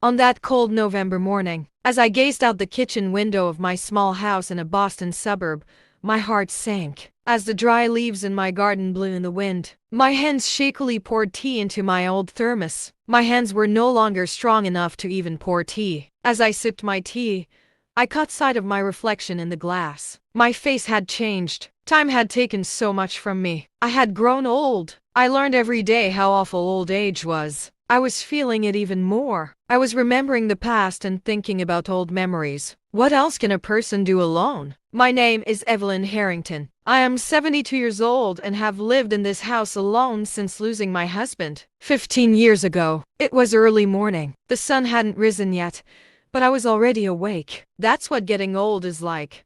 On that cold November morning, as I gazed out the kitchen window of my small house in a Boston suburb, my heart sank. As the dry leaves in my garden blew in the wind, my hands shakily poured tea into my old thermos. My hands were no longer strong enough to even pour tea. As I sipped my tea, I caught sight of my reflection in the glass. My face had changed. Time had taken so much from me. I had grown old. I learned every day how awful old age was. I was feeling it even more. I was remembering the past and thinking about old memories. What else can a person do alone? My name is Evelyn Harrington. I am 72 years old and have lived in this house alone since losing my husband 15 years ago. It was early morning. The sun hadn't risen yet, but I was already awake. That's what getting old is like.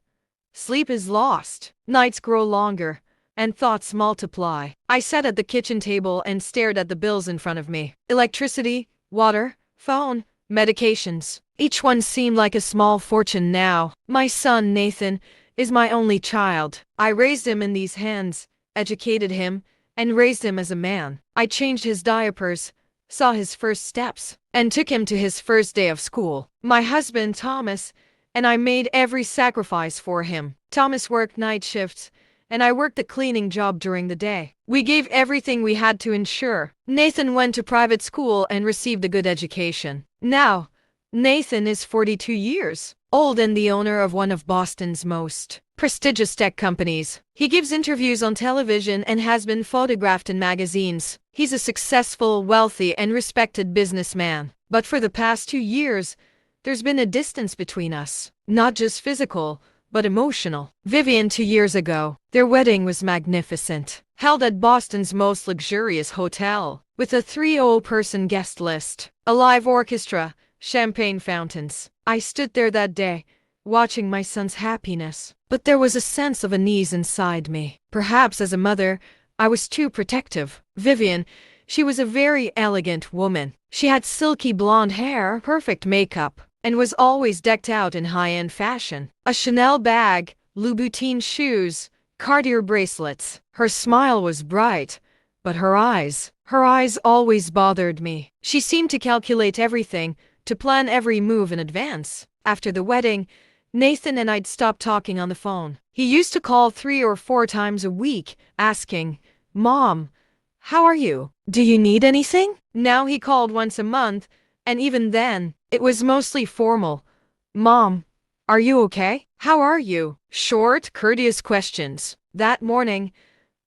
Sleep is lost, nights grow longer, and thoughts multiply. I sat at the kitchen table and stared at the bills in front of me. Electricity, water, phone, medications. Each one seemed like a small fortune now. My son, Nathan, is my only child. I raised him in these hands, educated him, and raised him as a man. I changed his diapers, saw his first steps, and took him to his first day of school. My husband, Thomas, and I made every sacrifice for him. Thomas worked night shifts, and I worked the cleaning job during the day. We gave everything we had to ensure. Nathan went to private school and received a good education. Now, Nathan is 42 years old and the owner of one of Boston's most prestigious tech companies. He gives interviews on television and has been photographed in magazines. He's a successful, wealthy, and respected businessman. But for the past 2 years, there's been a distance between us. Not just physical, but emotional. Vivienne 2 years ago, their wedding was magnificent. Held at Boston's most luxurious hotel, with a 300-person guest list, a live orchestra, champagne fountains. I stood there that day, watching my son's happiness. But there was a sense of unease inside me. Perhaps as a mother, I was too protective. Vivienne, she was a very elegant woman. She had silky blonde hair, perfect makeup, and was always decked out in high-end fashion. A Chanel bag, Louboutin shoes, Cartier bracelets. Her smile was bright, but her eyes always bothered me. She seemed to calculate everything, to plan every move in advance. After the wedding, Nathan and I'd stopped talking on the phone. He used to call 3 or 4 times a week, asking, "Mom, how are you? Do you need anything?" Now he called once a month, and even then, it was mostly formal. "Mom, are you okay? How are you?" Short, courteous questions. That morning,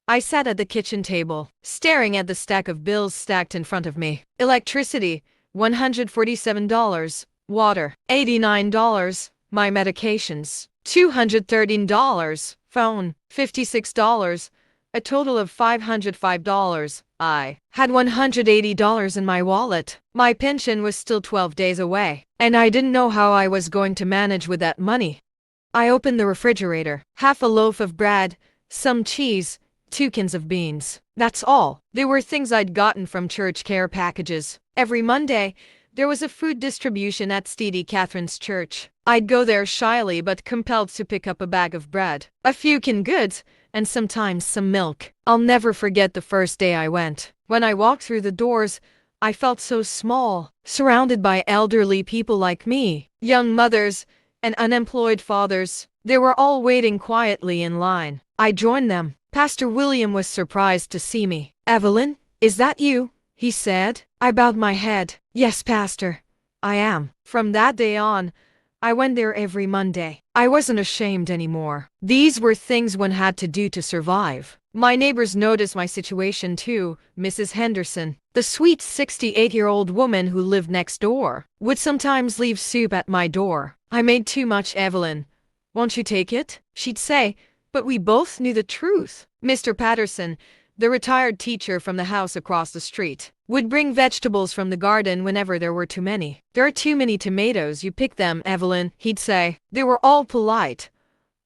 I sat at the kitchen table, staring at the stack of bills stacked in front of me. Electricity, $147. Water, $89. My medications, $213. Phone, $56. A total of $505. I had $180 in my wallet. My pension was still 12 days away, and I didn't know how I was going to manage with that money. I opened the refrigerator. Half a loaf of bread, some cheese, 2 cans of beans. That's all. They were things I'd gotten from church care packages. Every Monday, there was a food distribution at Steady Catherine's church. I'd go there shyly but compelled to pick up a bag of bread, a few canned goods, and sometimes some milk. I'll never forget the first day I went. When I walked through the doors, I felt so small, surrounded by elderly people like me, young mothers, and unemployed fathers. They were all waiting quietly in line. I joined them. Pastor William was surprised to see me. "Evelyn, is that you?" he said. I bowed my head. "Yes, Pastor, I am." From that day on, I went there every Monday. I wasn't ashamed anymore. These were things one had to do to survive. My neighbors noticed my situation too. Mrs. Henderson, the sweet 68-year-old woman who lived next door, would sometimes leave soup at my door. "I made too much, Evelyn. Won't you take it?" she'd say, but we both knew the truth. Mr. Patterson, the retired teacher from the house across the street, would bring vegetables from the garden whenever there were too many. "There are too many tomatoes, you pick them, Evelyn," he'd say. They were all polite,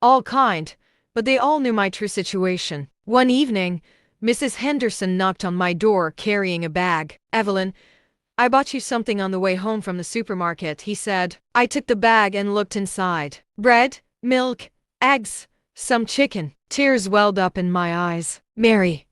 all kind, but they all knew my true situation. One evening, Mrs. Henderson knocked on my door carrying a bag. "Evelyn, I bought you something on the way home from the supermarket," he said. I took the bag and looked inside. Bread, milk, eggs, some chicken. Tears welled up in my eyes. "Mary,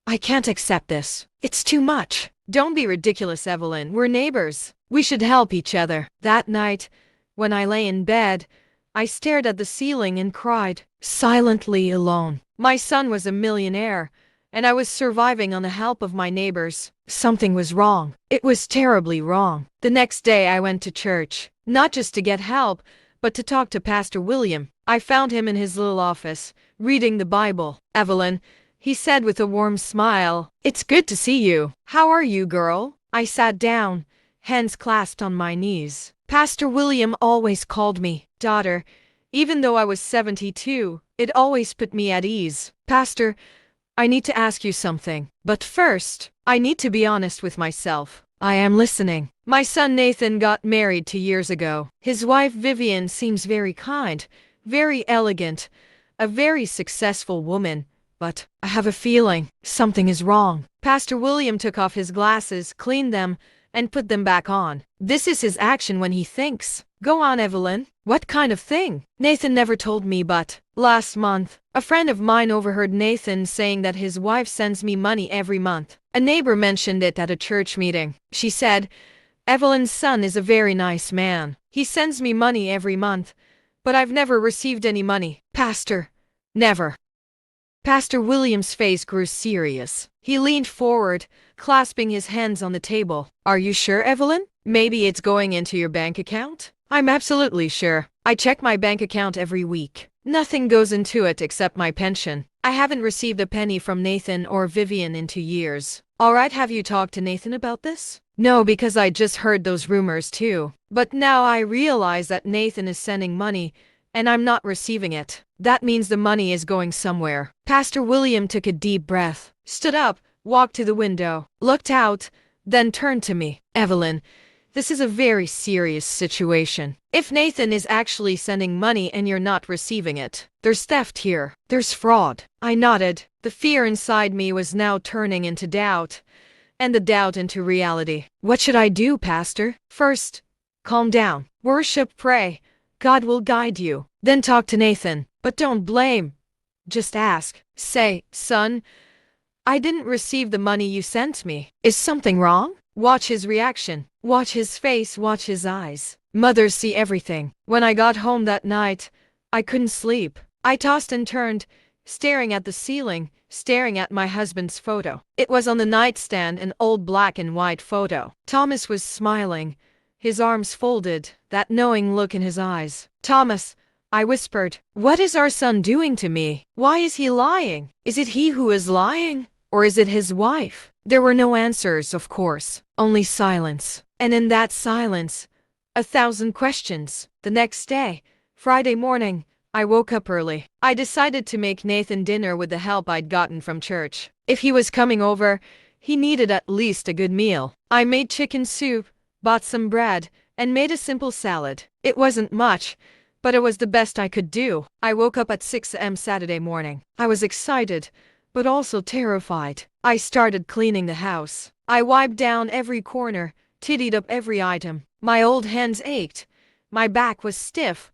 I can't accept this. It's too much." "Don't be ridiculous, Evelyn. We're neighbors. We should help each other. That night, when I lay in bed, I stared at the ceiling and cried, silently alone. My son was a millionaire, and I was surviving on the help of my neighbors. Something was wrong. It was terribly wrong. The next day I went to church, not just to get help, but to talk to Pastor William. I found him in his little office, reading the Bible. Evelyn, he said with a warm smile, it's good to see you. How are you, girl? I sat down, hands clasped on my knees. Pastor William always called me daughter. Even though I was 72, it always put me at ease. Pastor, I need to ask you something. But first, I need to be honest with myself. I am listening. My son Nathan got married 2 years ago. His wife Vivienne seems very kind, very elegant, a very successful woman. But I have a feeling something is wrong. Pastor William took off his glasses, cleaned them, and put them back on. This is his action when he thinks. Go on, Evelyn. What kind of thing? Nathan never told me, but last month, a friend of mine overheard Nathan saying that his wife sends me money every month. A neighbor mentioned it at a church meeting. She said, Evelyn's son is a very nice man. He sends me money every month, but I've never received any money. Pastor, never. Pastor William's face grew serious. He leaned forward, clasping his hands on the table. Are you sure, Evelyn? Maybe it's going into your bank account? I'm absolutely sure. I check my bank account every week. Nothing goes into it except my pension. I haven't received a penny from Nathan or Vivienne in 2 years. Alright, have you talked to Nathan about this? No, because I just heard those rumors too. But now I realize that Nathan is sending money, and I'm not receiving it. That means the money is going somewhere. Pastor William took a deep breath, stood up, walked to the window, looked out, then turned to me. Evelyn, this is a very serious situation. If Nathan is actually sending money and you're not receiving it, there's theft here. There's fraud. I nodded. The fear inside me was now turning into doubt, and the doubt into reality. What should I do, Pastor? First, calm down. Worship, pray. God will guide you. Then talk to Nathan. But don't blame. Just ask. Say, son, I didn't receive the money you sent me. Is something wrong? Watch his reaction. Watch his face, watch his eyes. Mothers see everything. When I got home that night, I couldn't sleep. I tossed and turned, staring at the ceiling, staring at my husband's photo. It was on the nightstand, an old black and white photo. Thomas was smiling, his arms folded, that knowing look in his eyes. Thomas, I whispered, what is our son doing to me? Why is he lying? Is it he who is lying? Or is it his wife? There were no answers, of course, only silence. And in that silence, 1,000 questions. The next day, Friday morning, I woke up early. I decided to make Nathan dinner with the help I'd gotten from church. If he was coming over, he needed at least a good meal. I made chicken soup, bought some bread, and made a simple salad. It wasn't much, but it was the best I could do. I woke up at 6 a.m. Saturday morning. I was excited, but also terrified. I started cleaning the house. I wiped down every corner, tidied up every item. My old hands ached. My back was stiff,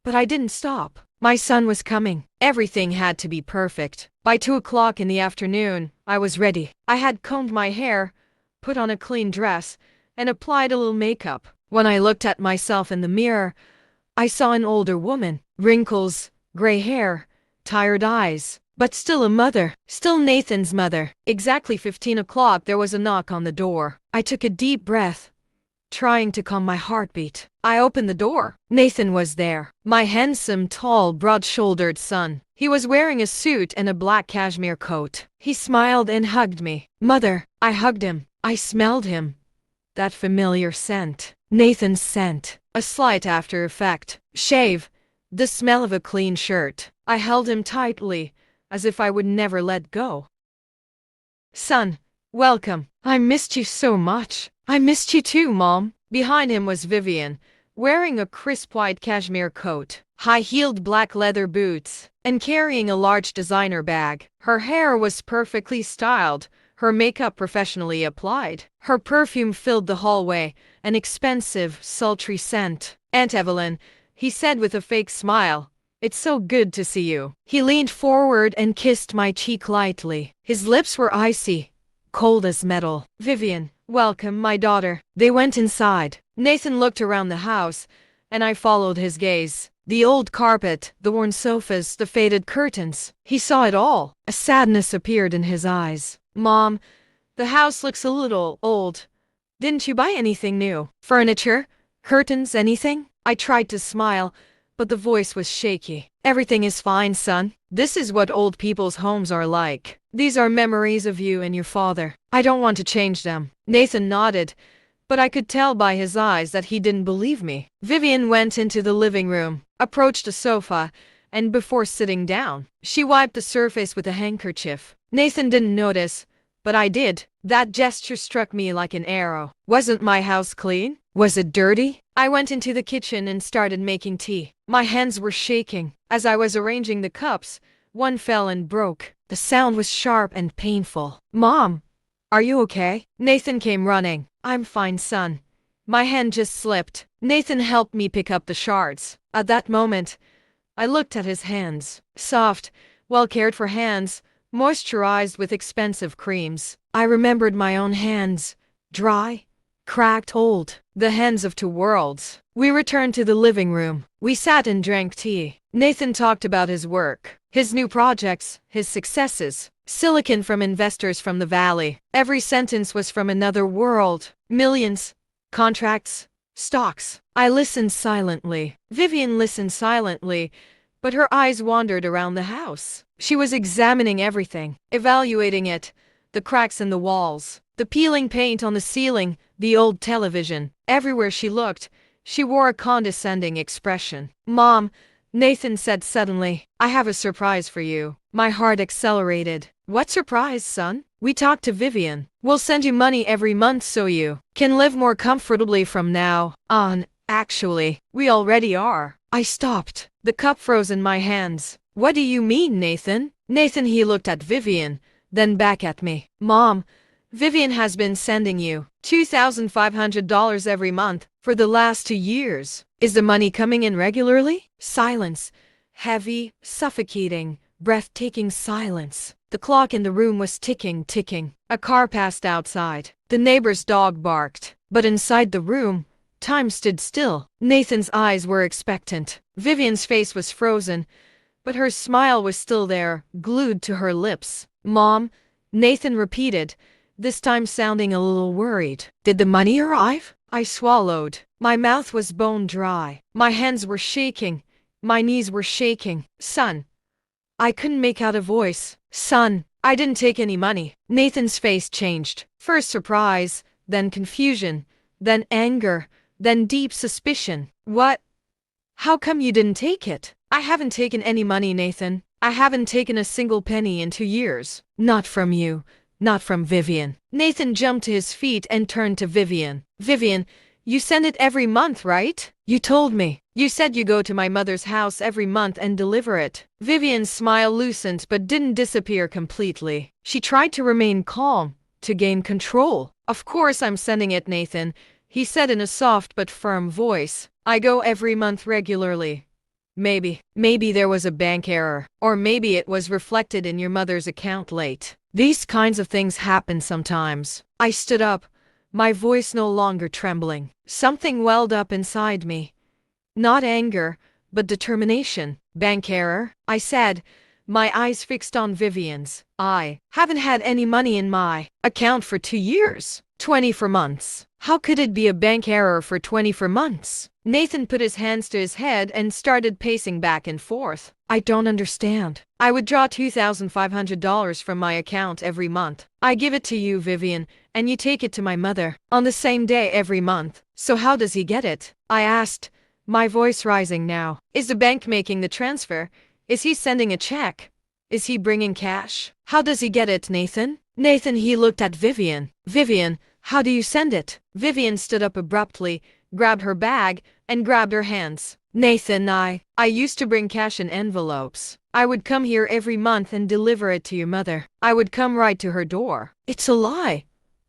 but I didn't stop. My son was coming. Everything had to be perfect. By 2 o'clock in the afternoon, I was ready. I had combed my hair, put on a clean dress, and applied a little makeup. When I looked at myself in the mirror, I saw an older woman. Wrinkles, gray hair, tired eyes. But still a mother, still Nathan's mother. Exactly 15 o'clock, there was a knock on the door. I took a deep breath, trying to calm my heartbeat. I opened the door. Nathan was there, my handsome, tall, broad-shouldered son. He was wearing a suit and a black cashmere coat. He smiled and hugged me. Mother, I hugged him. I smelled him. That familiar scent. Nathan's scent. A slight after effect. Shave. The smell of a clean shirt. I held him tightly, as if I would never let go. Son, welcome. I missed you so much. I missed you too, Mom. Behind him was Vivienne, wearing a crisp white cashmere coat, high-heeled black leather boots, and carrying a large designer bag. Her hair was perfectly styled, her makeup professionally applied. Her perfume filled the hallway, an expensive, sultry scent. Aunt Evelyn, he said with a fake smile, it's so good to see you. He leaned forward and kissed my cheek lightly. His lips were icy, cold as metal. Vivienne, Welcome, my daughter. They went inside. Nathan looked around the house, and I followed his gaze. The old carpet, the worn sofas, the faded curtains. He saw it all. A sadness appeared in his eyes. Mom, the house looks a little old. Didn't you buy anything new? Furniture? Curtains? Anything? I tried to smile, but the voice was shaky. Everything is fine, son. This is what old people's homes are like. These are memories of you and your father. I don't want to change them. Nathan nodded, but I could tell by his eyes that he didn't believe me. Vivienne went into the living room, approached a sofa, and before sitting down, she wiped the surface with a handkerchief. Nathan didn't notice, but I did. That gesture struck me like an arrow. Wasn't my house clean? Was it dirty? I went into the kitchen and started making tea. My hands were shaking. As I was arranging the cups, one fell and broke. The sound was sharp and painful. Mom, are you okay? Nathan came running. I'm fine, son. My hand just slipped. Nathan helped me pick up the shards. At that moment, I looked at his hands. Soft, well-cared-for hands, moisturized with expensive creams. I remembered my own hands. Dry, cracked, old. The hands of two worlds. We returned to the living room. We sat and drank tea. Nathan talked about his work, his new projects, his successes. Silicon from investors from the valley. Every sentence was from another world. Millions, contracts, stocks. I listened silently. Vivienne listened silently, but her eyes wandered around the house. She was examining everything, evaluating it, the cracks in the walls, the peeling paint on the ceiling, the old television. Everywhere she looked, she wore a condescending expression. Mom, Nathan said suddenly, I have a surprise for you. My heart accelerated. What surprise, son? We talked to Vivienne. We'll send you money every month so you can live more comfortably from now on. Actually, we already are. I stopped. The cup froze in my hands. What do you mean, Nathan? Nathan, he looked at Vivienne, then back at me. Mom, Vivienne has been sending you $2,500 every month for the last 2 years. Is the money coming in regularly? Silence. Heavy, suffocating, breathtaking silence. The clock in the room was ticking. A car passed outside. The neighbor's dog barked. But inside the room, time stood still. Nathan's eyes were expectant. Vivienne's face was frozen, but her smile was still there, glued to her lips. Mom, Nathan repeated, this time sounding a little worried. Did the money arrive? I swallowed. My mouth was bone dry. My hands were shaking. My knees were shaking. Son. I couldn't make out a voice. Son, I didn't take any money. Nathan's face changed. First surprise, then confusion, then anger, then deep suspicion. What? How come you didn't take it? I haven't taken any money, Nathan. I haven't taken a single penny in 2 years. Not from you. Not from Vivienne. Nathan jumped to his feet and turned to Vivienne. Vivienne, you send it every month, right? You told me. You said you go to my mother's house every month and deliver it. Vivienne's smile loosened but didn't disappear completely. She tried to remain calm, to gain control. Of course I'm sending it, Nathan, he said in a soft but firm voice. I go every month regularly. Maybe there was a bank error, or maybe it was reflected in your mother's account late. These kinds of things happen sometimes. I stood up, my voice no longer trembling. Something welled up inside me. Not anger, but determination. Bank error, I said, my eyes fixed on Vivienne's. I haven't had any money in my account for 2 years. 24 months. How could it be a bank error for 24 months? Nathan put his hands to his head and started pacing back and forth. I don't understand. I withdraw $2,500 from my account every month. I give it to you, Vivienne, and you take it to my mother on the same day every month. So how does he get it? I asked, my voice rising now. Is the bank making the transfer? Is he sending a check? Is he bringing cash? How does he get it, Nathan? Nathan, he looked at Vivienne. Vivienne, how do you send it? Vivienne stood up abruptly, grabbed her bag, and grabbed her hands. Nathan, I used to bring cash in envelopes. I would come here every month and deliver it to your mother. I would come right to her door. It's a lie,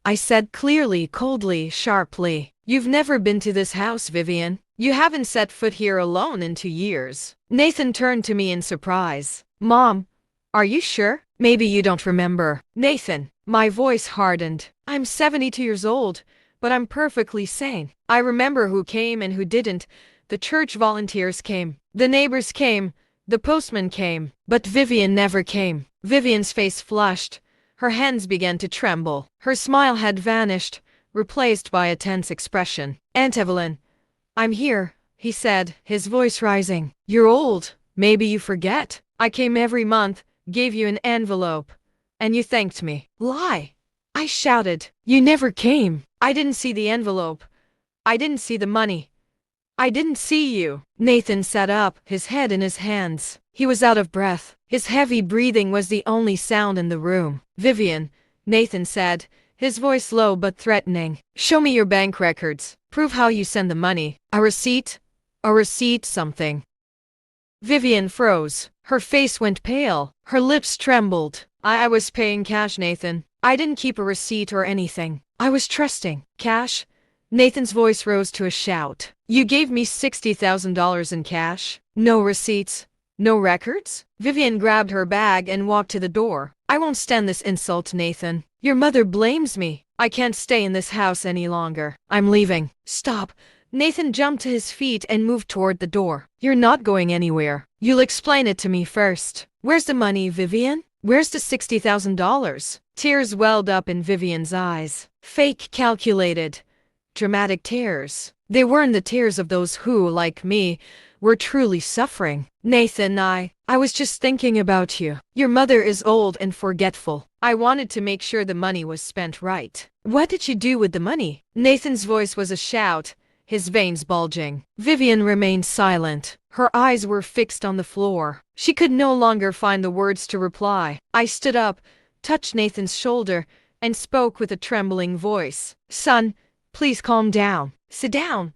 I said clearly, coldly, sharply. You've never been to this house, Vivienne. You haven't set foot here alone in 2 years. Nathan turned to me in surprise. Mom, are you sure? Maybe you don't remember. Nathan, my voice hardened. I'm 72 years old, but I'm perfectly sane. I remember who came and who didn't. The church volunteers came. The neighbors came. The postman came. But Vivienne never came. Vivienne's face flushed. Her hands began to tremble. Her smile had vanished, replaced by a tense expression. Aunt Evelyn, I'm here, he said, his voice rising. You're old. Maybe you forget. I came every month, gave you an envelope, and you thanked me. Lie! I shouted. You never came. I didn't see the envelope. I didn't see the money. I didn't see you. Nathan sat up, his head in his hands. He was out of breath. His heavy breathing was the only sound in the room. Vivienne, Nathan said, his voice low but threatening. Show me your bank records. Prove how you send the money. A receipt? A receipt, something. Vivienne froze. Her face went pale. Her lips trembled. I was paying cash, Nathan. I didn't keep a receipt or anything. I was trusting. Cash? Nathan's voice rose to a shout. You gave me $60,000 in cash? No receipts? No records? Vivienne grabbed her bag and walked to the door. I won't stand this insult, Nathan. Your mother blames me. I can't stay in this house any longer. I'm leaving. Stop. Nathan jumped to his feet and moved toward the door. You're not going anywhere. You'll explain it to me first. Where's the money, Vivienne? Where's the $60,000? Tears welled up in Vivienne's eyes. Fake, calculated, dramatic tears. They weren't the tears of those who, like me, were truly suffering. Nathan, I was just thinking about you. Your mother is old and forgetful. I wanted to make sure the money was spent right. What did you do with the money? Nathan's voice was a shout, his veins bulging. Vivienne remained silent. Her eyes were fixed on the floor. She could no longer find the words to reply. I stood up, touched Nathan's shoulder, and spoke with a trembling voice. Son, please calm down. Sit down.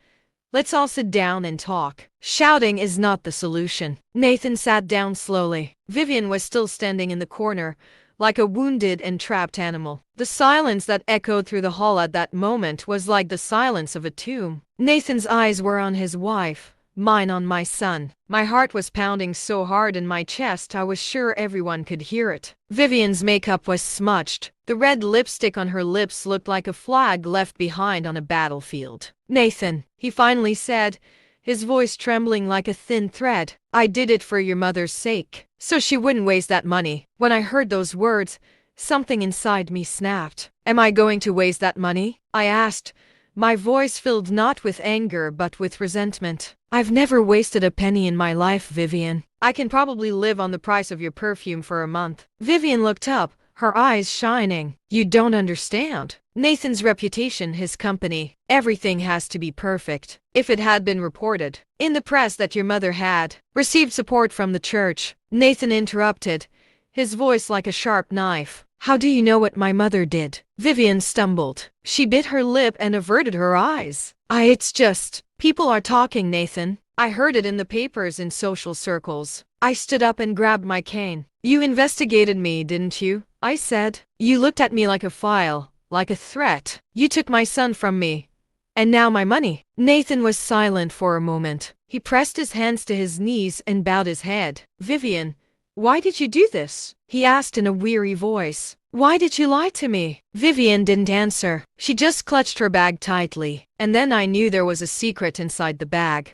Let's all sit down and talk. Shouting is not the solution. Nathan sat down slowly. Vivienne was still standing in the corner, like a wounded and trapped animal. The silence that echoed through the hall at that moment was like the silence of a tomb. Nathan's eyes were on his wife, mine on my son. My heart was pounding so hard in my chest I was sure everyone could hear it. Vivienne's makeup was smudged. The red lipstick on her lips looked like a flag left behind on a battlefield. Nathan, he finally said, his voice trembling like a thin thread. I did it for your mother's sake, so she wouldn't waste that money. When I heard those words, something inside me snapped. Am I going to waste that money? I asked, my voice filled not with anger but with resentment. I've never wasted a penny in my life, Vivienne. I can probably live on the price of your perfume for a month. Vivienne looked up, her eyes shining. You don't understand. Nathan's reputation, his company, everything has to be perfect. If it had been reported in the press that your mother had received support from the church, Nathan interrupted, his voice like a sharp knife. How do you know what my mother did? Vivienne stumbled. She bit her lip and averted her eyes. It's just, people are talking, Nathan. I heard it in the papers in social circles. I stood up and grabbed my cane. You investigated me, didn't you? I said. You looked at me like a file, like a threat. You took my son from me. And now my money. Nathan was silent for a moment. He pressed his hands to his knees and bowed his head. Vivienne, why did you do this? He asked in a weary voice. Why did you lie to me? Vivienne didn't answer. She just clutched her bag tightly. And then I knew there was a secret inside the bag.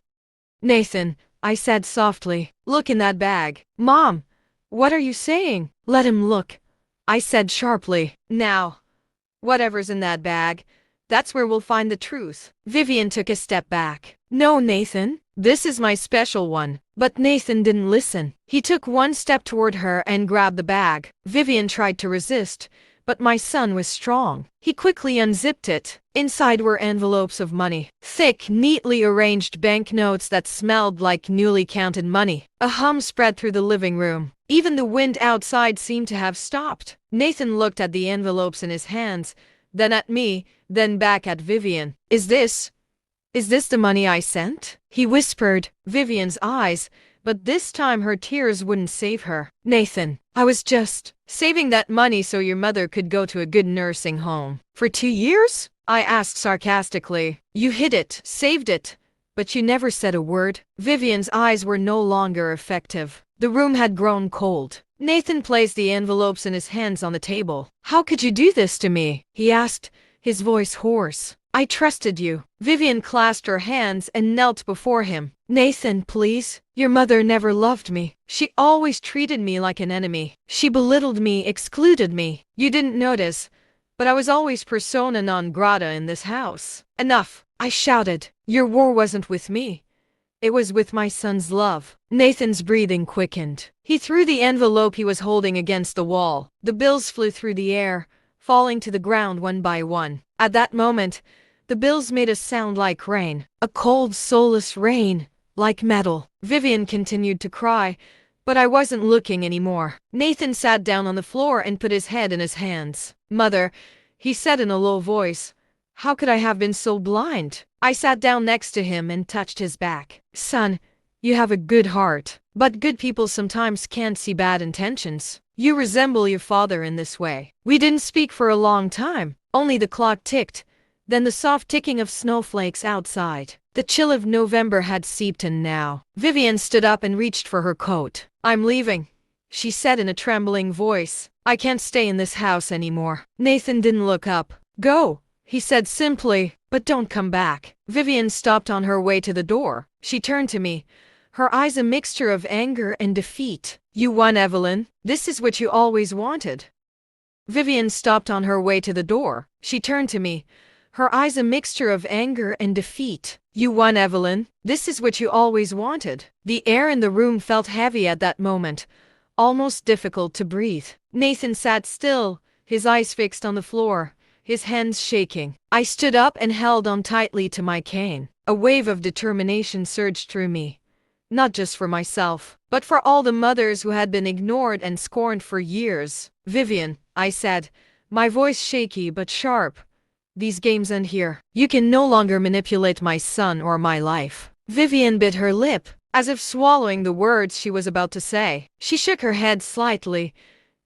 Nathan, I said softly, look in that bag. Mom, what are you saying? Let him look, I said sharply. Now, whatever's in that bag, that's where we'll find the truth. Vivienne took a step back. No, Nathan, this is my special one. But Nathan didn't listen. He took one step toward her and grabbed the bag. Vivienne tried to resist, but my son was strong. He quickly unzipped it. Inside were envelopes of money. Thick, neatly arranged banknotes that smelled like newly counted money. A hum spread through the living room. Even the wind outside seemed to have stopped. Nathan looked at the envelopes in his hands, then at me, then back at Vivienne. Is this the money I sent? He whispered. Vivienne's eyes, but this time her tears wouldn't save her. Nathan, I was just saving that money so your mother could go to a good nursing home. For 2 years? I asked sarcastically. You hid it, saved it, But you never said a word. Vivienne's eyes were no longer effective. The room had grown cold. Nathan placed the envelopes in his hands on the table. "How could you do this to me?" he asked, his voice hoarse. "I trusted you." Vivienne clasped her hands and knelt before him. "Nathan, please. Your mother never loved me. She always treated me like an enemy. She belittled me, excluded me. You didn't notice, but I was always persona non grata in this house." "Enough!" I shouted. "Your war wasn't with me. It was with my son's love." Nathan's breathing quickened. He threw the envelope he was holding against the wall. The bills flew through the air, falling to the ground one by one. At that moment, the bills made a sound like rain. A cold, soulless rain, like metal. Vivienne continued to cry, but I wasn't looking anymore. Nathan sat down on the floor and put his head in his hands. "Mother," he said in a low voice, "how could I have been so blind?" I sat down next to him and touched his back. "Son, you have a good heart, but good people sometimes can't see bad intentions. You resemble your father in this way." We didn't speak for a long time. Only the clock ticked, then the soft ticking of snowflakes outside. The chill of November had seeped in now. Vivienne stood up and reached for her coat. "I'm leaving," she said in a trembling voice. "I can't stay in this house anymore." Nathan didn't look up. "Go," he said simply, "but don't come back." Vivienne stopped on her way to the door. She turned to me, her eyes a mixture of anger and defeat. "You won, Evelyn. This is what you always wanted." Vivienne stopped on her way to the door. She turned to me, her eyes a mixture of anger and defeat. "You won, Evelyn. This is what you always wanted." The air in the room felt heavy at that moment, almost difficult to breathe. Nathan sat still, his eyes fixed on the floor, his hands shaking. I stood up and held on tightly to my cane. A wave of determination surged through me. Not just for myself, but for all the mothers who had been ignored and scorned for years. "Vivienne," I said, my voice shaky but sharp, "these games end here. You can no longer manipulate my son or my life." Vivienne bit her lip, as if swallowing the words she was about to say. She shook her head slightly,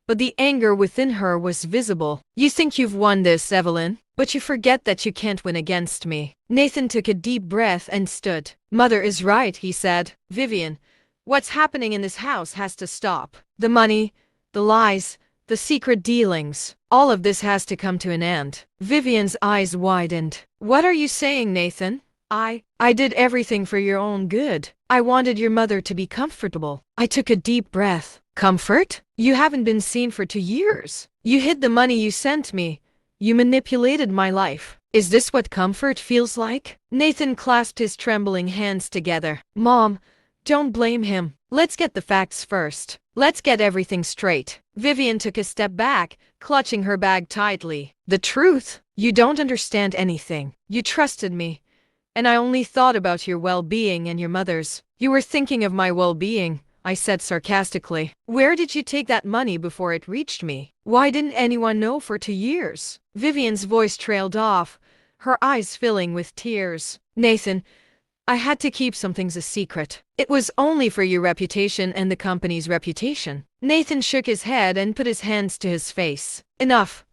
but the anger within her was visible. "You think you've won this, Evelyn, but you forget that you can't win against me." Nathan took a deep breath and stood. "Mother is right," he said. "Vivienne, what's happening in this house has to stop. The money, the lies, the secret dealings, all of this has to come to an end." Vivienne's eyes widened. "What are you saying, Nathan?" I did everything for your own good. I wanted your mother to be comfortable." I took a deep breath. "Comfort? You haven't been seen for 2 years. You hid the money you sent me. You manipulated my life. Is this what comfort feels like?" Nathan clasped his trembling hands together. "Mom, don't blame him. Let's get the facts first. Let's get everything straight." Vivienne took a step back, clutching her bag tightly. "The truth? You don't understand anything. You trusted me, and I only thought about your well-being and your mother's." "You were thinking of my well-being," I said sarcastically. "Where did you take that money before it reached me? Why didn't anyone know for 2 years?" Vivienne's voice trailed off, her eyes filling with tears. "Nathan, I had to keep some things a secret. It was only for your reputation and the company's reputation." Nathan shook his head and put his hands to his face. "Enough.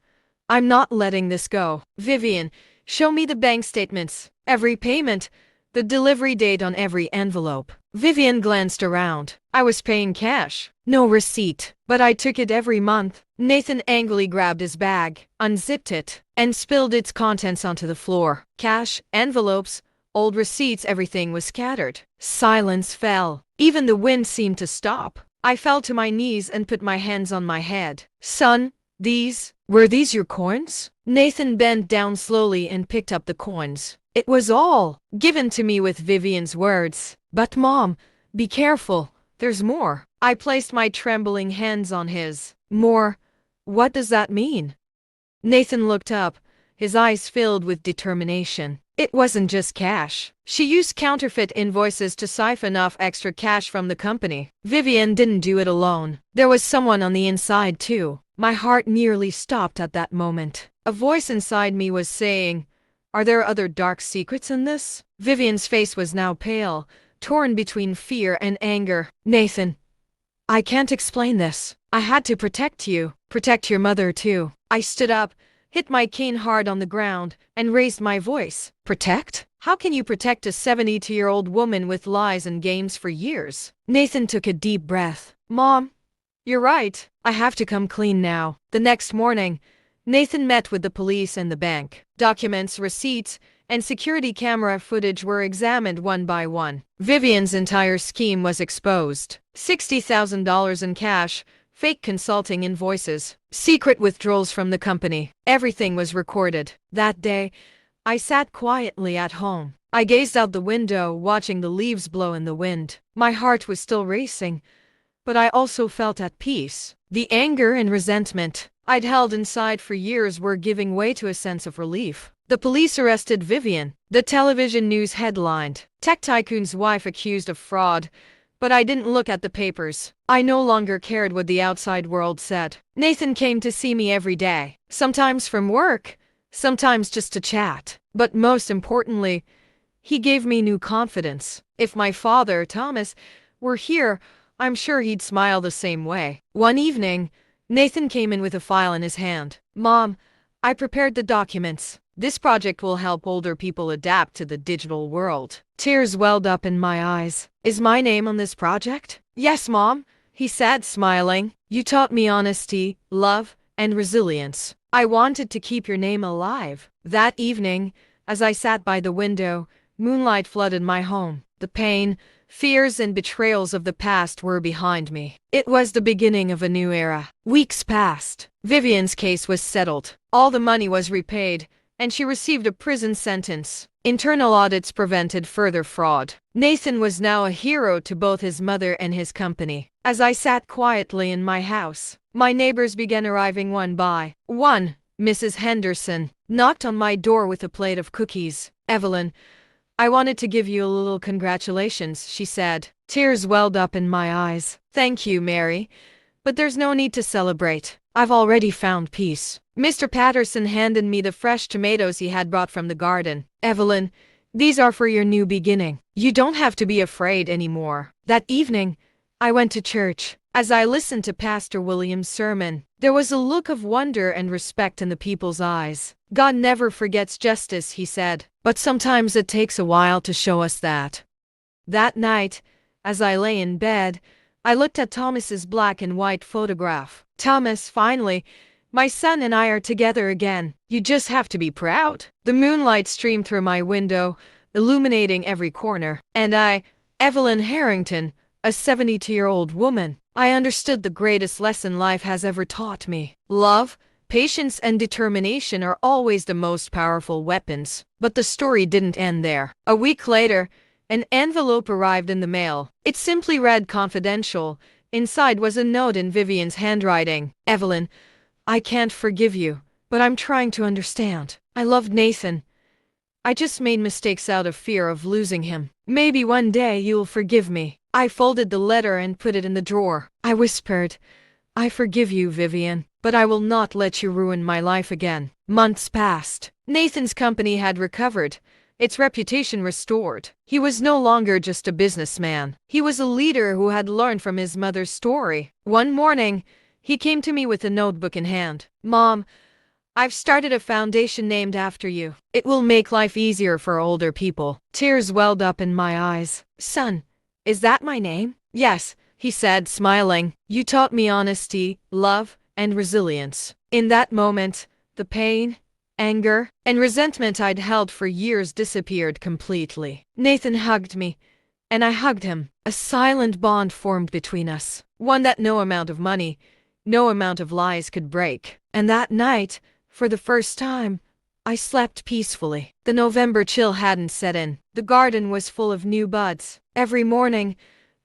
I'm not letting this go. Vivienne, show me the bank statements, every payment, the delivery date on every envelope." Vivienne glanced around. I was paying cash. No receipt, but I took it every month. Nathan angrily grabbed his bag, unzipped it, and spilled its contents onto the floor. Cash, envelopes, old receipts, everything was scattered. Silence fell. Even the wind seemed to stop. I fell to my knees and put my hands on my head. "Son, were these your coins?" Nathan bent down slowly and picked up the coins. "It was all given to me with Vivienne's words." "But Mom, be careful. There's more." I placed my trembling hands on his. "More? What does that mean?" Nathan looked up, his eyes filled with determination. "It wasn't just cash. She used counterfeit invoices to siphon off extra cash from the company. Vivienne didn't do it alone. There was someone on the inside too." My heart nearly stopped at that moment. A voice inside me was saying, "Are there other dark secrets in this?" Vivienne's face was now pale, torn between fear and anger. "Nathan, I can't explain this. I had to protect you, protect your mother too." I stood up, hit my cane hard on the ground, and raised my voice. "Protect? How can you protect a 72-year-old woman with lies and games for years? Nathan took a deep breath. Mom, you're right. I have to come clean now. The next morning, Nathan met with the police and the bank. Documents, receipts, and security camera footage were examined one by one. Vivienne's entire scheme was exposed. $60,000 in cash, fake consulting invoices, secret withdrawals from the company. Everything was recorded. That day, I sat quietly at home. I gazed out the window, watching the leaves blow in the wind. My heart was still racing, but I also felt at peace. The anger and resentment I'd held inside for years were giving way to a sense of relief. The police arrested Vivienne. The television news headlined, "Tech Tycoon's wife accused of fraud," but I didn't look at the papers. I no longer cared what the outside world said. Nathan came to see me every day, sometimes from work, sometimes just to chat. But most importantly, he gave me new confidence. If my father, Thomas, were here, I'm sure he'd smile the same way. One evening, Nathan came in with a file in his hand. Mom, I prepared the documents. This project will help older people adapt to the digital world. Tears welled up in my eyes. Is my name on this project? Yes, Mom, he said, smiling. You taught me honesty, love, and resilience. I wanted to keep your name alive. That evening, as I sat by the window, moonlight flooded my home. The pain, fears, and betrayals of the past were behind me. It was the beginning of a new era. Weeks passed. Vivienne's case was settled. All the money was repaid, and she received a prison sentence. Internal audits prevented further fraud. Nathan was now a hero to both his mother and his company. As I sat quietly in my house, my neighbors began arriving one by one. Mrs. Henderson knocked on my door with a plate of cookies. Evelyn, I wanted to give you a little congratulations, she said. Tears welled up in my eyes. Thank you, Mary, but there's no need to celebrate. I've already found peace. Mr. Patterson handed me the fresh tomatoes he had brought from the garden. Evelyn, these are for your new beginning. You don't have to be afraid anymore. That evening, I went to church. As I listened to Pastor William's sermon, there was a look of wonder and respect in the people's eyes. God never forgets justice, he said, but sometimes it takes a while to show us that. That night, as I lay in bed, I looked at Thomas's black and white photograph. Thomas, finally, my son and I are together again. You just have to be proud. The moonlight streamed through my window, illuminating every corner. And I, Evelyn Harrington, a 72-year-old woman, I understood the greatest lesson life has ever taught me. Love, patience, and determination are always the most powerful weapons. But the story didn't end there. A week later, an envelope arrived in the mail. It simply read "Confidential." Inside was a note in Vivienne's handwriting. Evelyn, I can't forgive you, but I'm trying to understand. I loved Nathan. I just made mistakes out of fear of losing him. Maybe one day you'll forgive me. I folded the letter and put it in the drawer. I whispered, I forgive you, Vivienne, but I will not let you ruin my life again. Months passed. Nathan's company had recovered, its reputation restored. He was no longer just a businessman. He was a leader who had learned from his mother's story. One morning, he came to me with a notebook in hand. Mom, I've started a foundation named after you. It will make life easier for older people. Tears welled up in my eyes. Son, is that my name? Yes, he said, smiling. You taught me honesty, love, and resilience. In that moment, the pain, anger, and resentment I'd held for years disappeared completely. Nathan hugged me, and I hugged him. A silent bond formed between us, one that no amount of money, no amount of lies could break. And that night, for the first time, I slept peacefully. The November chill hadn't set in. The garden was full of new buds. Every morning,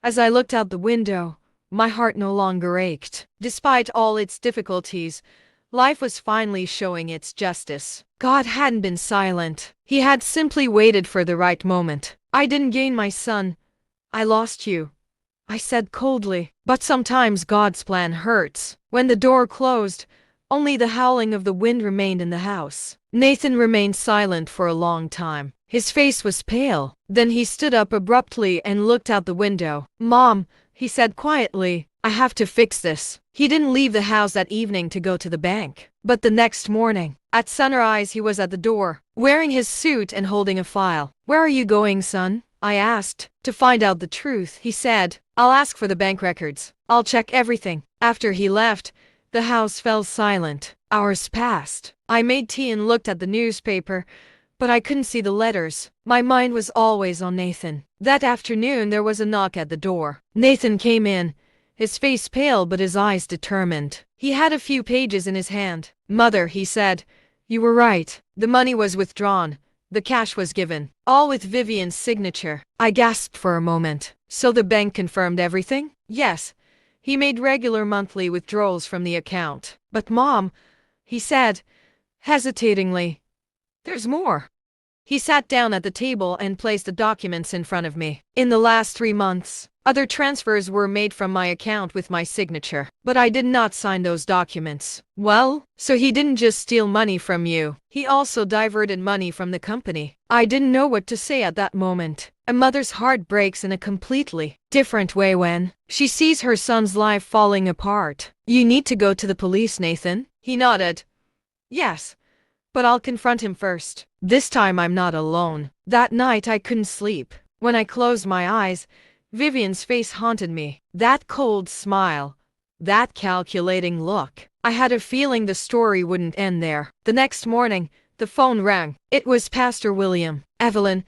as I looked out the window, my heart no longer ached. Despite all its difficulties, life was finally showing its justice. God hadn't been silent. He had simply waited for the right moment. I didn't gain my son. I lost you, I said coldly. But sometimes God's plan hurts. When the door closed, only the howling of the wind remained in the house. Nathan remained silent for a long time. His face was pale. Then he stood up abruptly and looked out the window. Mom, he said quietly, I have to fix this. He didn't leave the house that evening to go to the bank. But the next morning, at sunrise, he was at the door. wearing his suit and holding a file. "Where are you going, son?" I asked. "To find out the truth," he said. "I'll ask for the bank records. I'll check everything." After he left, the house fell silent. Hours passed. I made tea and looked at the newspaper, but I couldn't see the letters. My mind was always on Nathan. That afternoon there was a knock at the door. Nathan came in, his face pale but his eyes determined. He had a few pages in his hand. "Mother," he said, "you were right. The money was withdrawn. The cash was given, all with Vivienne's signature." I gasped for a moment. "So the bank confirmed everything?" "Yes. He made regular monthly withdrawals from the account." "But Mom," he said, hesitatingly, "there's more." He sat down at the table and placed the documents in front of me. "In the last 3 months, other transfers were made from my account with my signature, but I did not sign those documents." "Well, so he didn't just steal money from you, he also diverted money from the company." I didn't know what to say at that moment. A mother's heart breaks in a completely different way when she sees her son's life falling apart. "You need to go to the police, Nathan." He nodded. "Yes, but I'll confront him first. This time I'm not alone." That night I couldn't sleep. When I closed my eyes, Vivienne's face haunted me. That cold smile, that calculating look. I had a feeling the story wouldn't end there. The next morning, the phone rang. It was Pastor William. "Evelyn,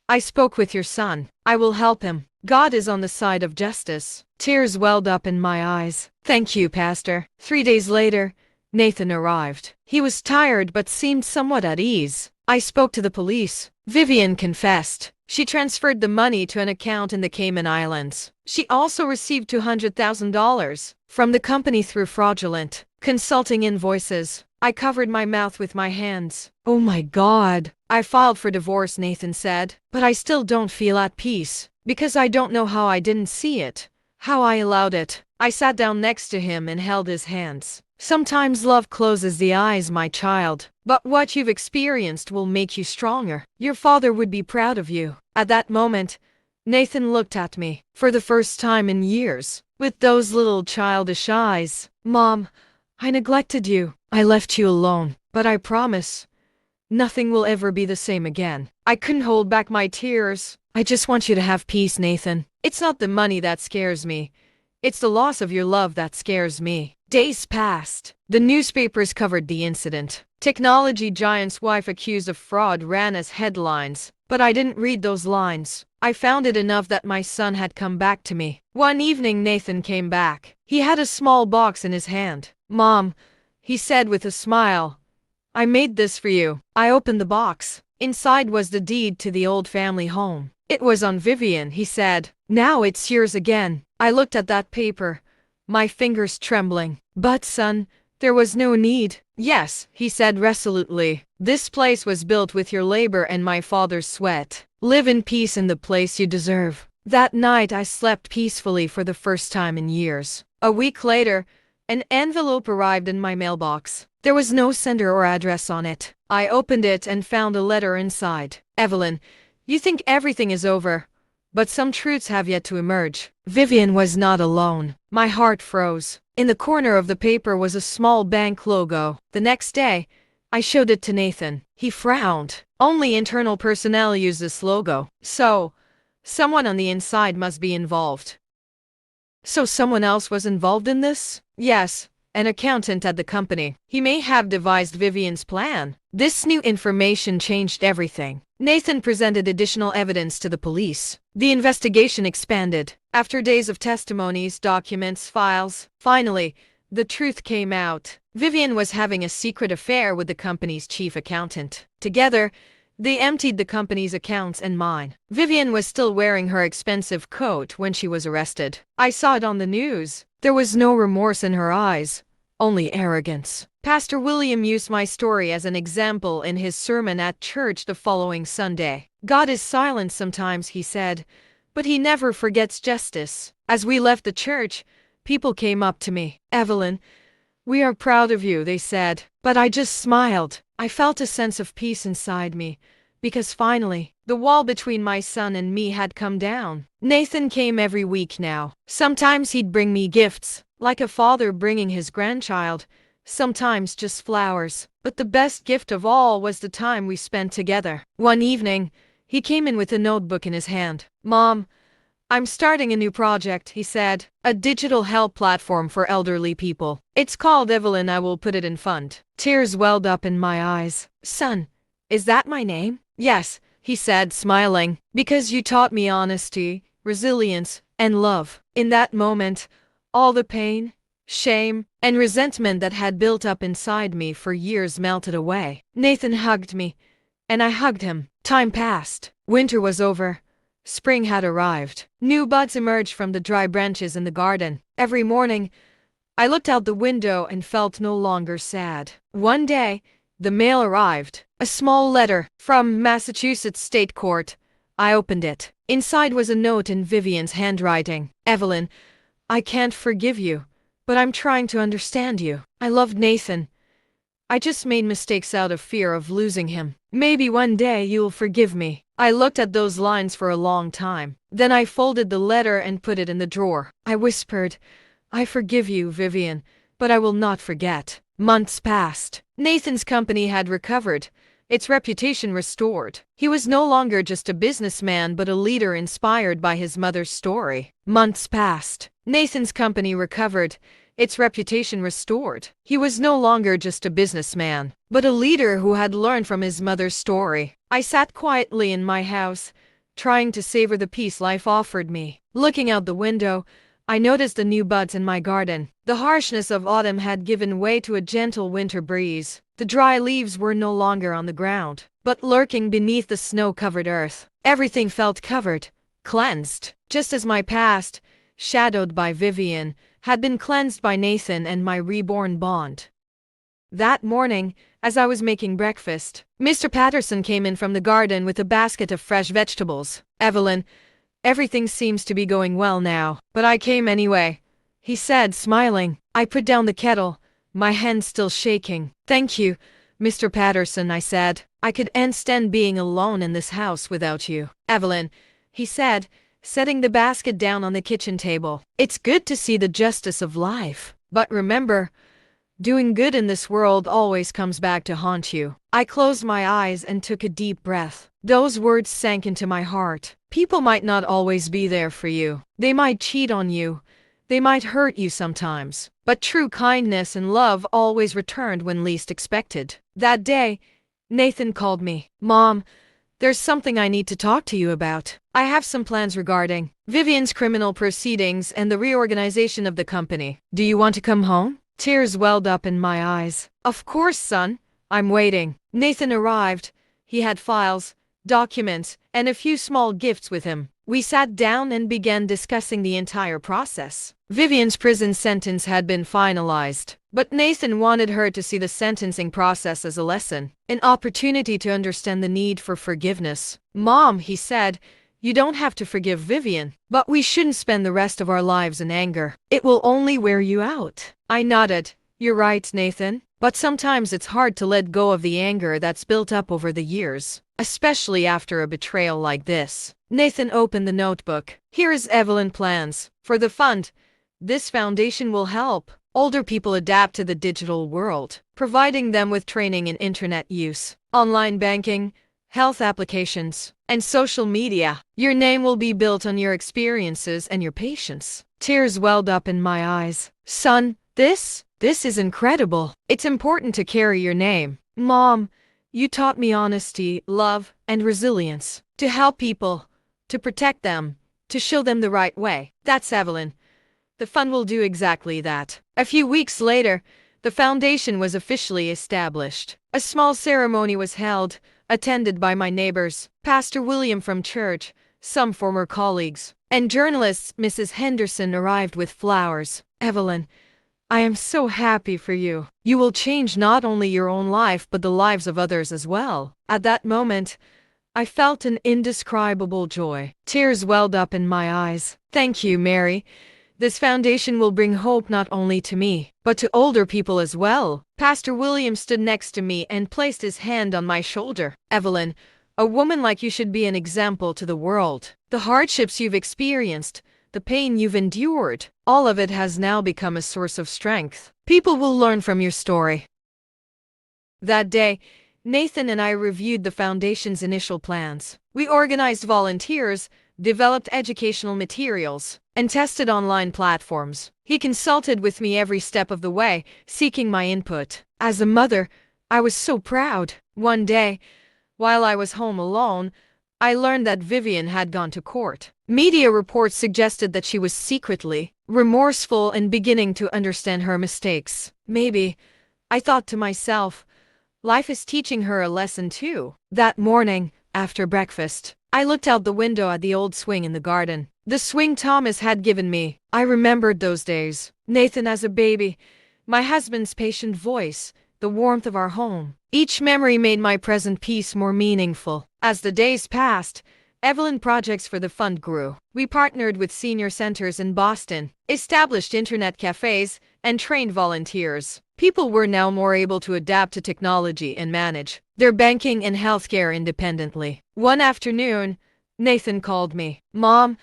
I spoke with your son. I will help him. God is on the side of justice." Tears welled up in my eyes. "Thank you, Pastor." 3 days later, Nathan arrived. He was tired but seemed somewhat at ease. I spoke to the police. Vivienne confessed. She transferred the money to an account in the Cayman Islands. She also received $200,000 from the company through fraudulent consulting invoices. I covered my mouth with my hands. "Oh my God." "I filed for divorce," Nathan said, "but I still don't feel at peace, because I don't know how I didn't see it, how I allowed it." I sat down next to him and held his hands. "Sometimes love closes the eyes, my child, but what you've experienced will make you stronger. Your father would be proud of you." At that moment, Nathan looked at me, for the first time in years, with those little childish eyes. "Mom, I neglected you. I left you alone, but I promise, nothing will ever be the same again." I couldn't hold back my tears. "I just want you to have peace, Nathan. It's not the money that scares me. It's the loss of your love that scares me." Days passed. The newspapers covered the incident. "Technology giant's wife accused of fraud" ran as headlines, but I didn't read those lines. I found it enough that my son had come back to me. One evening Nathan came back. He had a small box in his hand. "Mom," he said with a smile, "I made this for you." I opened the box. Inside was the deed to the old family home. "It was on Vivienne," he said. "Now it's yours again." I looked at that paper, my fingers trembling. "But son, there was no need." "Yes," he said resolutely. "This place was built with your labor and my father's sweat. Live in peace in the place you deserve." That night I slept peacefully for the first time in years. A week later, an envelope arrived in my mailbox. There was no sender or address on it. I opened it and found a letter inside. "Evelyn, you think everything is over, but some truths have yet to emerge." Vivienne was not alone. My heart froze. In the corner of the paper was a small bank logo. The next day, I showed it to Nathan. He frowned. "Only internal personnel use this logo. So, someone on the inside must be involved." "So someone else was involved in this?" "Yes, an accountant at the company. He may have devised Vivienne's plan." This new information changed everything. Nathan presented additional evidence to the police. The investigation expanded. After days of testimonies, documents, files, finally, the truth came out. Vivienne was having a secret affair with the company's chief accountant. Together, they emptied the company's accounts and mine. Vivienne was still wearing her expensive coat when she was arrested. I saw it on the news. There was no remorse in her eyes, only arrogance. Pastor William used my story as an example in his sermon at church the following Sunday. "God is silent sometimes," he said, "but he never forgets justice." As we left the church, people came up to me. "Evelyn, we are proud of you," they said. But I just smiled. I felt a sense of peace inside me, because finally, the wall between my son and me had come down. Nathan came every week now. Sometimes he'd bring me gifts, like a father bringing his grandchild, sometimes just flowers. But the best gift of all was the time we spent together. One evening, he came in with a notebook in his hand. "Mom, I'm starting a new project," he said. "A digital help platform for elderly people. It's called Evelyn. I will put it in fund." Tears welled up in my eyes. "Son, is that my name?" "Yes," he said, smiling, "because you taught me honesty, resilience, and love." In that moment, all the pain, shame, and resentment that had built up inside me for years melted away. Nathan hugged me, and I hugged him. Time passed. Winter was over. Spring had arrived. New buds emerged from the dry branches in the garden. Every morning, I looked out the window and felt no longer sad. One day, the mail arrived. A small letter from Massachusetts State Court. I opened it. Inside was a note in Vivienne's handwriting. "Evelyn, I can't forgive you, but I'm trying to understand you. I loved Nathan. I just made mistakes out of fear of losing him. Maybe one day you'll forgive me." I looked at those lines for a long time. Then I folded the letter and put it in the drawer. I whispered, "I forgive you, Vivienne, but I will not forget." Months passed. Nathan's company had recovered, its reputation restored. He was no longer just a businessman but a leader inspired by his mother's story. Months passed. Nathan's company recovered, its reputation restored. He was no longer just a businessman, but a leader who had learned from his mother's story. I sat quietly in my house, trying to savor the peace life offered me. Looking out the window, I noticed the new buds in my garden. The harshness of autumn had given way to a gentle winter breeze. The dry leaves were no longer on the ground, but lurking beneath the snow-covered earth. Everything felt covered, cleansed, just as my past, shadowed by Vivienne, had been cleansed by Nathan and my reborn bond. That morning, as I was making breakfast, Mr. Patterson came in from the garden with a basket of fresh vegetables. "Evelyn, everything seems to be going well now, but I came anyway," he said, smiling. I put down the kettle, my hands still shaking. "Thank you, Mr. Patterson," I said. "I couldn't stand being alone in this house without you." "Evelyn," he said, setting the basket down on the kitchen table, "it's good to see the justice of life. But remember, doing good in this world always comes back to haunt you." I closed my eyes and took a deep breath. Those words sank into my heart. People might not always be there for you. They might cheat on you. They might hurt you sometimes. But true kindness and love always returned when least expected. That day, Nathan called me. "Mom, there's something I need to talk to you about. I have some plans regarding Vivienne's criminal proceedings and the reorganization of the company. Do you want to come home?" Tears welled up in my eyes. "Of course, son. I'm waiting." Nathan arrived. He had files, documents, and a few small gifts with him. We sat down and began discussing the entire process. Vivienne's prison sentence had been finalized, but Nathan wanted her to see the sentencing process as a lesson, an opportunity to understand the need for forgiveness. "Mom," he said, "you don't have to forgive Vivienne, but we shouldn't spend the rest of our lives in anger. It will only wear you out." I nodded. "You're right, Nathan. But sometimes it's hard to let go of the anger that's built up over the years, especially after a betrayal like this." Nathan opened the notebook. "Here is Evelyn plans for the fund. This foundation will help older people adapt to the digital world, providing them with training in internet use, online banking, health applications, and social media. Your name will be built on your experiences and your patience." Tears welled up in my eyes. "Son, this is incredible. It's important to carry your name. Mom, you taught me honesty, love, and resilience. To help people, to protect them, to show them the right way. That's Evelyn. The fund will do exactly that." A few weeks later, the foundation was officially established. A small ceremony was held, attended by my neighbors, Pastor William from church, some former colleagues, and journalists. Mrs. Henderson arrived with flowers. "Evelyn, I am so happy for you. You will change not only your own life but the lives of others as well." At that moment, I felt an indescribable joy. Tears welled up in my eyes. "Thank you, Mary. This foundation will bring hope not only to me, but to older people as well." Pastor William stood next to me and placed his hand on my shoulder. "Evelyn, a woman like you should be an example to the world. The hardships you've experienced, the pain you've endured, all of it has now become a source of strength. People will learn from your story." That day, Nathan and I reviewed the foundation's initial plans. We organized volunteers, developed educational materials, and tested online platforms. He consulted with me every step of the way, seeking my input. As a mother, I was so proud. One day, while I was home alone, I learned that Vivienne had gone to court. Media reports suggested that she was secretly remorseful and beginning to understand her mistakes. Maybe, I thought to myself, life is teaching her a lesson too. That morning, after breakfast, I looked out the window at the old swing in the garden. The swing Thomas had given me. I remembered those days. Nathan as a baby, my husband's patient voice, the warmth of our home. Each memory made my present peace more meaningful. As the days passed, Evelyn projects for the fund grew. We partnered with senior centers in Boston, established internet cafes, and trained volunteers. People were now more able to adapt to technology and manage their banking and healthcare independently. One afternoon, Nathan called me. "Mom,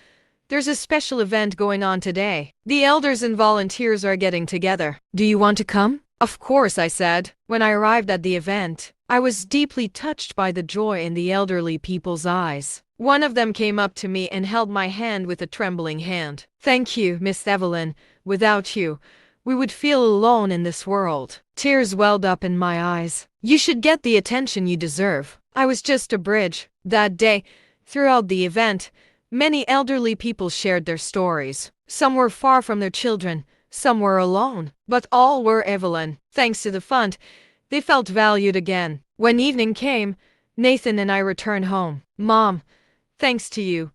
there's a special event going on today. The elders and volunteers are getting together. Do you want to come?" "Of course," I said. When I arrived at the event, I was deeply touched by the joy in the elderly people's eyes. One of them came up to me and held my hand with a trembling hand. "Thank you, Miss Evelyn. Without you, we would feel alone in this world." Tears welled up in my eyes. "You should get the attention you deserve." I was just a bridge. That day, throughout the event, many elderly people shared their stories. Some were far from their children, some were alone, but all were Evelyn. Thanks to the fund, they felt valued again. When evening came, Nathan and I returned home. "Mom, thanks to you,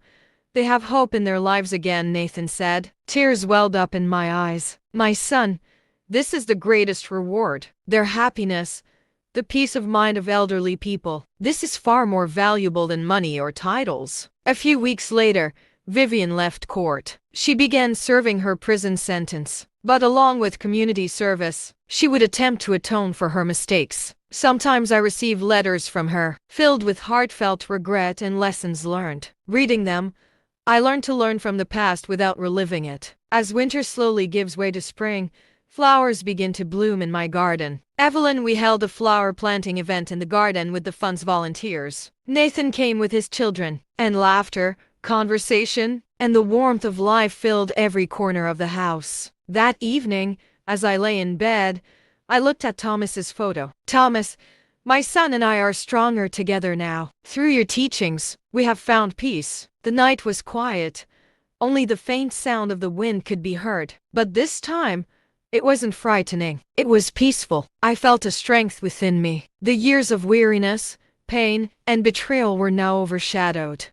they have hope in their lives again," Nathan said. Tears welled up in my eyes. "My son, this is the greatest reward. Their happiness, the peace of mind of elderly people. This is far more valuable than money or titles." A few weeks later, Vivienne left court. She began serving her prison sentence. But along with community service, she would attempt to atone for her mistakes. Sometimes I received letters from her, filled with heartfelt regret and lessons learned. Reading them, I learned to learn from the past without reliving it. As winter slowly gives way to spring, flowers begin to bloom in my garden. Evelyn, we held a flower planting event in the garden with the fund's volunteers. Nathan came with his children, and laughter, conversation, and the warmth of life filled every corner of the house. That evening, as I lay in bed, I looked at Thomas's photo. "Thomas, my son and I are stronger together now. Through your teachings, we have found peace." The night was quiet. Only the faint sound of the wind could be heard. But this time, it wasn't frightening. It was peaceful. I felt a strength within me. The years of weariness, pain, and betrayal were now overshadowed.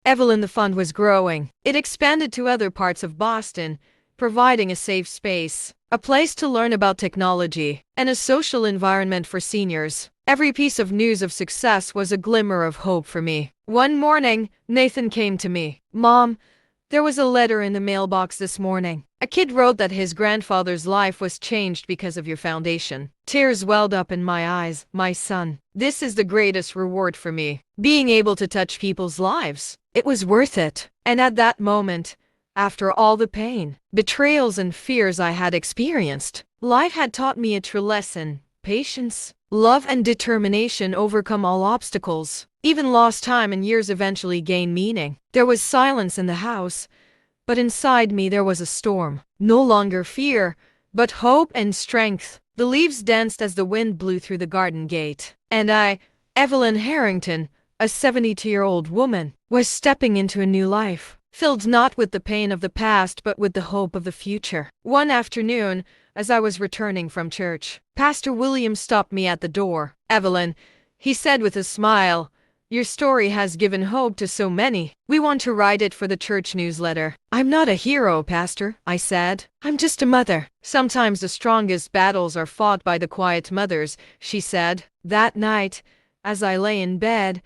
Evelyn, the fund was growing. It expanded to other parts of Boston, providing a safe space, a place to learn about technology, and a social environment for seniors. Every piece of news of success was a glimmer of hope for me. One morning, Nathan came to me. "Mom, there was a letter in the mailbox this morning. A kid wrote that his grandfather's life was changed because of your foundation." Tears welled up in my eyes. "My son, this is the greatest reward for me. Being able to touch people's lives. It was worth it." And at that moment, after all the pain, betrayals and fears I had experienced, life had taught me a true lesson: patience, love, and determination overcome all obstacles. Even lost time and years eventually gain meaning. There was silence in the house, but inside me there was a storm. No longer fear, but hope and strength. The leaves danced as the wind blew through the garden gate. And I, Evelyn Harrington, a 72-year-old woman, was stepping into a new life, filled not with the pain of the past but with the hope of the future. One afternoon, as I was returning from church, Pastor William stopped me at the door. "Evelyn," he said with a smile, "your story has given hope to so many. We want to write it for the church newsletter." "I'm not a hero, Pastor," I said. "I'm just a mother." "Sometimes the strongest battles are fought by the quiet mothers," she said. That night, as I lay in bed,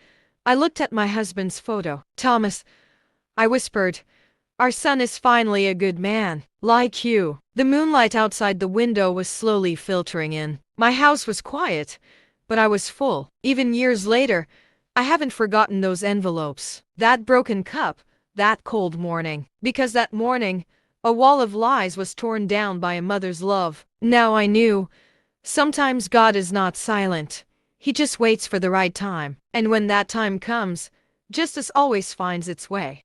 I looked at my husband's photo. "Thomas," I whispered, "our son is finally a good man, like you." The moonlight outside the window was slowly filtering in. My house was quiet, but I was full. Even years later, I haven't forgotten those envelopes, that broken cup, that cold morning. Because that morning, a wall of lies was torn down by a mother's love. Now I knew Sometimes God is not silent. He just waits for the right time. And when that time comes, justice always finds its way.